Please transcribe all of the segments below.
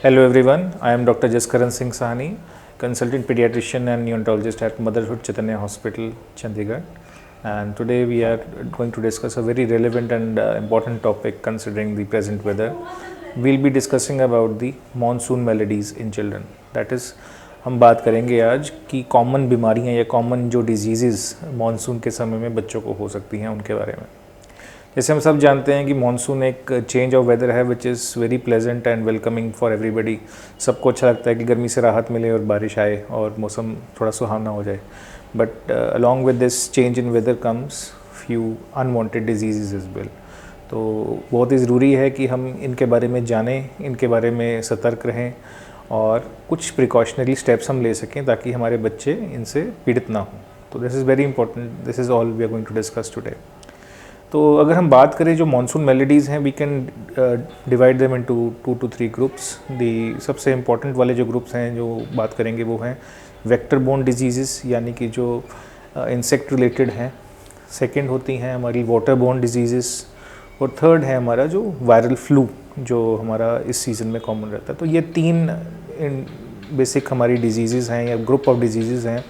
Hello everyone, I am Dr. Jaskaran Singh Sahni, consultant pediatrician and neonatologist at Motherhood Chaitanya Hospital, Chandigarh. And today we are going to discuss a very relevant and important topic considering the present weather. We'll be discussing about the monsoon maladies in children. That is, हम बात करेंगे आज कि common बीमारियां या common जो disease monsoon के समय में बच्चों को हो सकती हैं उनके बारे में। जैसे हम सब जानते हैं कि मानसून एक चेंज ऑफ वेदर है विच is very pleasant and welcoming for everybody. सबको अच्छा लगता है कि गर्मी से राहत मिले और बारिश आए और मौसम थोड़ा सुहावना हो जाए। But along with this change in weather comes few unwanted disease as well. तो बहुत ही ज़रूरी है कि हम इनके बारे में जानें, इनके बारे में सतर्क रहें और कुछ प्रिकॉशनरी स्टेप्स हम ले सकें ताकि हमारे बच्चे इनसे पीड़ित ना हों। तो this is very important, this is all we are going to discuss today. तो अगर हम बात करें जो मानसून मेलेडीज़ हैं, we can divide them into 2 to 3 groups. The सबसे इम्पॉर्टेंट वाले जो ग्रुप्स हैं जो बात करेंगे वो हैं वेक्टर बोर्न डिजीज़, यानी कि जो इंसेक्ट रिलेटेड हैं। सेकंड होती हैं हमारी वाटर बोर्न डिजीज़ और थर्ड है हमारा जो वायरल फ्लू जो हमारा इस सीज़न में कॉमन रहता है। तो ये तीन बेसिक हमारी डिजीज़ हैं या ग्रुप ऑफ डिजीज़ हैं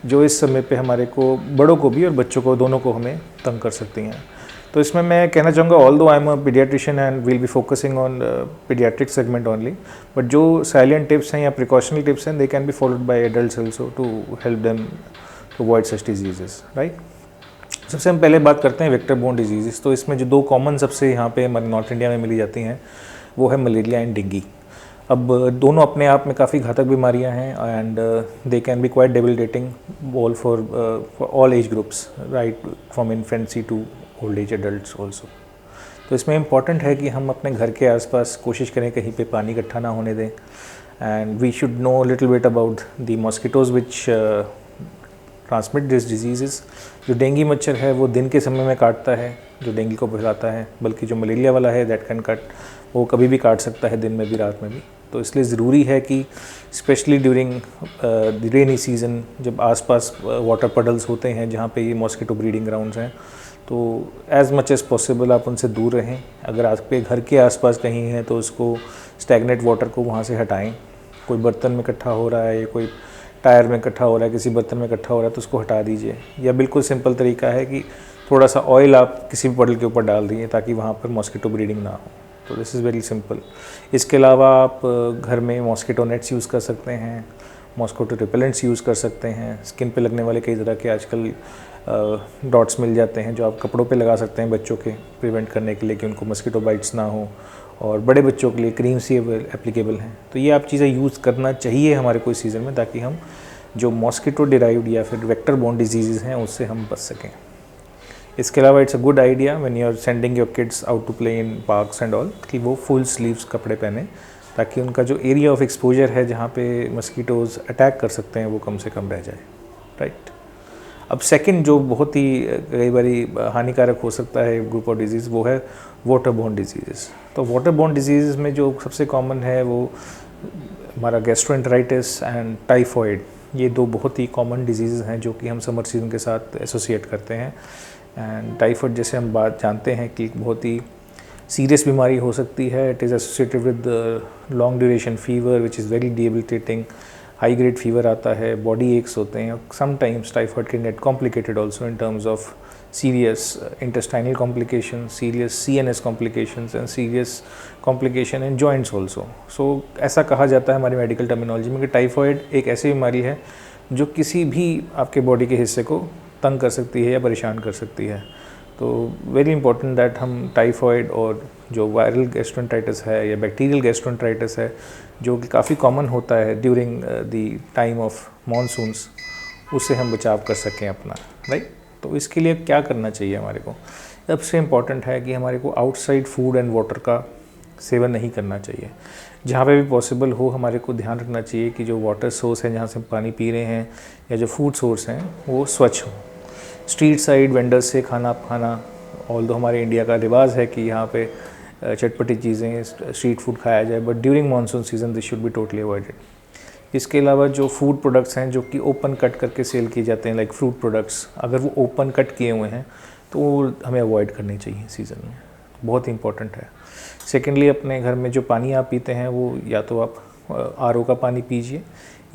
जो इस समय पे हमारे को, बड़ों को भी और बच्चों को, दोनों को हमें तंग कर सकती हैं। तो इसमें मैं कहना चाहूँगा, although I am a paediatrician and will be focusing on paediatric segment only, but जो साइलेंट टिप्स हैं या प्रिकॉशनरी टिप्स हैं they can be followed by adults also to help them to avoid such diseases, right. सबसे हम पहले बात करते हैं वेक्टर बोर्न डिजीज़। तो इसमें जो दो कॉमन सबसे यहाँ पे हमारे नॉर्थ इंडिया में मिली जाती हैं वो है मलेरिया एंड डेंगू। अब दोनों अपने आप में काफ़ी घातक बीमारियां हैं and they can be quite debilitating all for all age groups, right from infancy to old age adults also. तो इसमें इम्पॉर्टेंट है कि हम अपने घर के आसपास कोशिश करें कहीं पे पानी इकट्ठा ना होने दें and we should know little bit about the mosquitoes which transmit this disease. जो डेंगू मच्छर है वो दिन के समय में काटता है, जो डेंगू को फैलाता है, बल्कि जो मलेरिया वाला है दैट कैन कट, वो कभी भी काट सकता है, दिन में भी रात में भी। तो इसलिए ज़रूरी है कि specially during the rainy season, जब आसपास वाटर पडल्स होते हैं जहाँ पे ये मॉस्किटो ब्रीडिंग ग्राउंड्स हैं, तो एज़ मच एज़ पॉसिबल आप उनसे दूर रहें। अगर आपके घर के आसपास कहीं है तो उसको स्टैगनेट वाटर को वहाँ से हटाएं। कोई बर्तन में इकट्ठा हो रहा है या कोई टायर में इकट्ठा हो रहा है, किसी बर्तन में इकट्ठा हो रहा है तो उसको हटा दीजिए। या बिल्कुल सिंपल तरीका है कि थोड़ा सा ऑयल आप किसी भी पडल के ऊपर डाल दीजिए ताकि वहाँ पर मॉस्किटो ब्रीडिंग ना हो। तो दिस इज़ वेरी सिंपल। इसके अलावा आप घर में मॉस्किटो नेट्स यूज़ कर सकते हैं, मॉस्किटो रिपेलेंट्स यूज़ कर सकते हैं। स्किन पे लगने वाले कई तरह के आजकल डॉट्स मिल जाते हैं जो आप कपड़ों पे लगा सकते हैं बच्चों के प्रिवेंट करने के लिए कि उनको मॉस्किटो बाइट्स ना हो। और बड़े बच्चों के लिए क्रीम्स ही एप्लीकेबल हैं। तो ये आप चीज़ें यूज़ करना चाहिए हमारे कोई सीज़न में ताकि हम जो मॉस्किटो डिराइव्ड या फिर वेक्टर बोर्न डिजीज़ हैं उससे हम बच सकें। इसके अलावा it's a good idea when you are sending your kids out to play in parks and all कि वो फुल स्लीव्स कपड़े पहने ताकि उनका जो एरिया ऑफ एक्सपोजर है जहाँ पे मस्कीटोज़ अटैक कर सकते हैं वो कम से कम रह जाए, राइट। अब सेकंड जो बहुत ही कई बारी हानिकारक हो सकता है ग्रुप ऑफ डिजीज़ वो है वाटर बोर्न डिजीज़। तो वाटर बोर्न डिजीज़ में जो सबसे कॉमन है वो हमारा गैस्ट्रोएंटेराइटिस एंड टाइफॉइड। ये दो बहुत ही कॉमन डिजीज़ हैं जो कि हम समर सीजन के साथ एसोसिएट करते हैं। एंड टाइफॉइड जैसे हम बात जानते हैं कि बहुत ही सीरियस बीमारी हो सकती है। It is associated with long duration fever which is very debilitating. High grade fever आता है, बॉडी एक्स होते हैं। Sometimes typhoid can get complicated also in terms of serious intestinal complications, serious CNS complications and serious complication in joints also. So ऐसा कहा जाता है हमारी medical terminology में कि टाइफॉइड एक ऐसी बीमारी है जो किसी भी आपके बॉडी के हिस्से को तंग कर सकती है या परेशान कर सकती है। तो वेरी इंपॉर्टेंट दैट हम टाइफॉइड और जो वायरल गैस्ट्रोएंटेराइटिस है या बैक्टीरियल गैस्ट्रोएंटेराइटिस है जो कि काफ़ी कॉमन होता है during the time of monsoons, उससे हम बचाव कर सकें अपना, राइट। तो इसके लिए क्या करना चाहिए हमारे को? सबसे इम्पॉर्टेंट है कि हमारे को आउटसाइड फूड एंड वाटर का सेवन नहीं करना चाहिए। जहाँ पे भी पॉसिबल हो हमारे को ध्यान रखना चाहिए कि जो वाटर सोर्स है जहाँ से हम पानी पी रहे हैं या जो फूड सोर्स हैं वो स्वच्छ हो। स्ट्रीट साइड वेंडर्स से खाना खाना, ऑल्दो हमारे इंडिया का रिवाज है कि यहाँ पे चटपटी चीज़ें स्ट्रीट फूड खाया जाए, but during monsoon season this should be totally avoided. इसके अलावा जो फूड प्रोडक्ट्स हैं जो कि ओपन कट करके सेल किए जाते हैं लाइक फ्रूट प्रोडक्ट्स, अगर वो ओपन कट किए हुए हैं तो वो हमें अवॉइड करनी चाहिए सीज़न में, बहुत ही इंपॉर्टेंट है। सेकेंडली, अपने घर में जो पानी आप पीते हैं वो या तो आप RO का पानी पीजिए,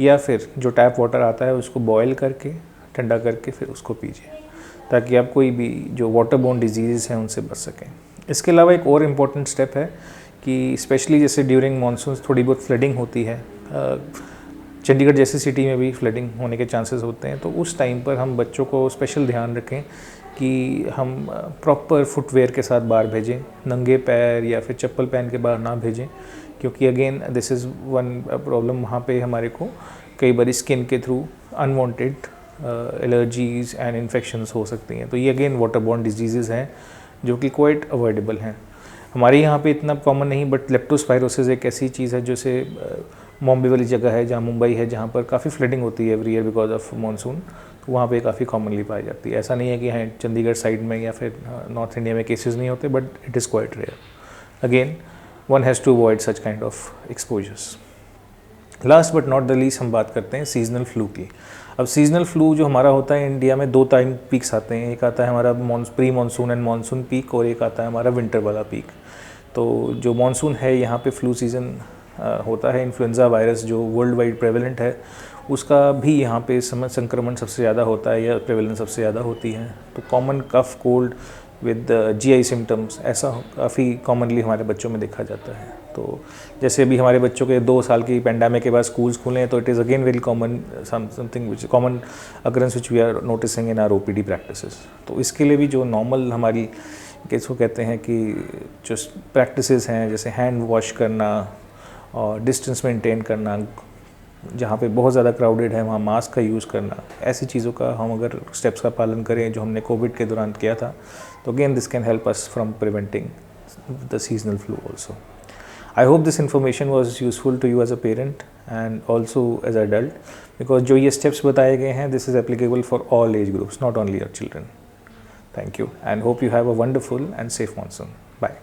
या फिर जो टैप वाटर आता है उसको बॉयल करके ठंडा करके फिर उसको पीजिए, ताकि आप कोई भी जो वाटर बोर्न डिजीज़ हैं उनसे बच सकें। इसके अलावा एक और इम्पॉर्टेंट स्टेप है कि स्पेशली जैसे ड्यूरिंग मानसून थोड़ी बहुत फ्लडिंग होती है, चंडीगढ़ जैसी सिटी में भी फ्लडिंग होने के चांसेस होते हैं, तो उस टाइम पर हम बच्चों को स्पेशल ध्यान रखें कि हम प्रॉपर फुटवेयर के साथ बाहर भेजें, नंगे पैर या फिर चप्पल पहन के बाहर ना भेजें, क्योंकि again this is one problem. वहाँ पे हमारे को कई बार स्किन के through unwanted allergies and infections हो सकती हैं। तो ये अगेन वाटर बोर्न डिजीज़ हैं जो कि क्वाइट अवॉइडेबल हैं। हमारे यहाँ पे इतना कॉमन नहीं, बट लेप्टोस्पायरोसिस एक ऐसी चीज़ है जैसे बॉम्बे वाली जगह है जहाँ मुंबई है, जहाँ पर काफ़ी फ्लडिंग होती है every year because of monsoon, तो वहाँ पे काफ़ी कॉमनली पाई जाती है। ऐसा नहीं है कि हाँ चंडीगढ़ साइड में या फिर नॉर्थ इंडिया में केसेस नहीं होते, but it is quite rare. Again one has to avoid such kind of exposures. Last but not the least हम बात करते हैं सीजनल फ्लू की। अब सीजनल फ्लू जो हमारा होता है इंडिया में, 2 टाइम पीक्स आते हैं। एक आता है हमारा pre monsoon and monsoon peak, और एक आता है हमारा विंटर वाला पीक। तो जो मानसून है यहाँ पे फ्लू सीज़न होता है। इन्फ्लुएंजा वायरस जो वर्ल्ड वाइड प्रेवलेंट है उसका भी यहाँ पे संक्रमण सबसे ज़्यादा होता है या प्रेवलेंस सबसे ज़्यादा होती है। तो common cough, cold with GI symptoms ऐसा काफ़ी कॉमनली हमारे बच्चों में देखा जाता है। तो जैसे अभी हमारे बच्चों के 2 साल की पेंडेमिक के बाद स्कूल्स खुले हैं, तो it is again very common something which common occurrence which we are noticing in our OPD practices. तो इसके लिए भी जो नॉर्मल हमारी किसको कहते हैं कि जो प्रैक्टिसेस हैं, जैसे हैंड वॉश करना और डिस्टेंस मेंटेन करना, जहाँ पे बहुत ज़्यादा क्राउडेड है वहाँ मास्क का यूज़ करना, ऐसी चीज़ों का हम अगर स्टेप्स का पालन करें जो हमने कोविड के दौरान किया था, तो again this can help us from preventing the seasonal flu also. I hope this information was useful to you as a parent and also as adult, because जो ये स्टेप्स बताए गए हैं this is applicable for all age groups, not only your children. Thank you and hope you have a wonderful and safe monsoon. Bye.